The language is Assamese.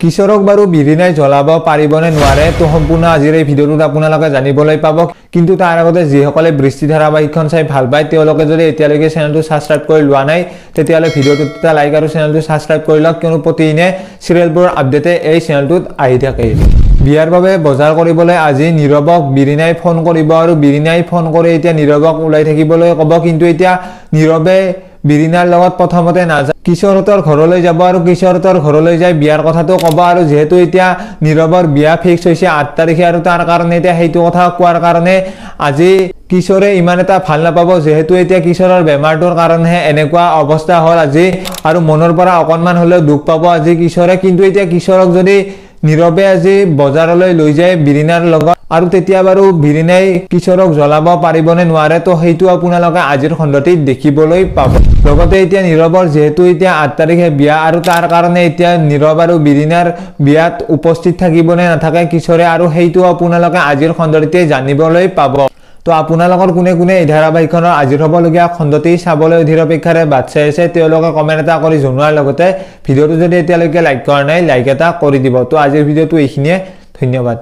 কিশোৰক বাৰু বিৰিণাই জ্বলাব পাৰিবনে নোৱাৰে তো সম্পূৰ্ণ আজিৰ এই ভিডিঅ'টোত আপোনালোকে জানিবলৈ পাব। কিন্তু তাৰ আগতে যিসকলে বৃষ্টি ধাৰাবাহিকখন চাই ভাল পায় তেওঁলোকে যদি এতিয়ালৈকে চেনেলটো ছাবস্ক্ৰাইব কৰি লোৱা নাই তেতিয়াহ'লে ভিডিঅ'টোত এটা লাইক আৰু চেনেলটো ছাবস্ক্ৰাইব কৰি লওক, কিয়নো প্ৰতিদিনে চিৰিয়েলবোৰৰ আপডেটে এই চেনেলটোত আহি থাকে। বিয়াৰ বাবে বজাৰ কৰিবলৈ আজি নীৰৱক বিৰিণাই ফোন কৰিব আৰু বিৰিণাই ফোন কৰি এতিয়া নীৰৱক ওলাই থাকিবলৈ ক'ব। কিন্তু এতিয়া নীৰৱে বিৰিণাৰ লগত প্ৰথমতে নাযায়, কিশোৰহঁতৰ ঘৰলৈ যাব আৰু কিশোৰহঁতৰ ঘৰলৈ যাই বিয়াৰ কথাটো ক'ব। আৰু যিহেতু এতিয়া নীৰৱৰ বিয়া ফিক্স হৈছে 8 তাৰিখে আৰু তাৰ কাৰণে এতিয়া সেইটো কথা কোৱাৰ কাৰণে আজি কিশোৰে ইমান এটা ভাল নাপাব, যিহেতু এতিয়া কিশোৰৰ বেমাৰটোৰ কাৰণেহে এনেকুৱা অৱস্থা হ'ল আজি আৰু মনৰ পৰা অকণমান হ'লেও দুখ পাব আজি কিশোৰে। কিন্তু এতিয়া কিশোৰক যদি নীৰৱে আজি বজাৰলৈ লৈ যায় বিৰিণাৰ লগত আৰু তেতিয়া বাৰু বিৰিণাই কিশোৰক জ্বলাব পাৰিবনে নোৱাৰে তো সেইটো আপোনালোকে আজিৰ খণ্ডটিত দেখিবলৈ পাব। লগতে এতিয়া নীৰৱৰ যিহেতু এতিয়া 8 তাৰিখে বিয়া আৰু তাৰ কাৰণে এতিয়া নীৰৱ আৰু বিৰিণাৰ বিয়াত উপস্থিত থাকিবনে নাথাকে কিশোৰে আৰু সেইটো আপোনালোকে আজিৰ খণ্ডটিতে জানিবলৈ পাব। তো আপোনালোকৰ কোনে কোনে এই ধাৰাবাহিকখনৰ আজিৰ হ'বলগীয়া খণ্ডটি চাবলৈ অধীৰ অপেক্ষাৰে বাট চাই আছে তেওঁলোকে কমেণ্ট এটা কৰি জনোৱাৰ লগতে ভিডিঅ'টো যদি এতিয়ালৈকে লাইক কৰা নাই লাইক এটা কৰি দিব। তো আজিৰ ভিডিঅ'টো এইখিনিয়ে, ধন্যবাদ।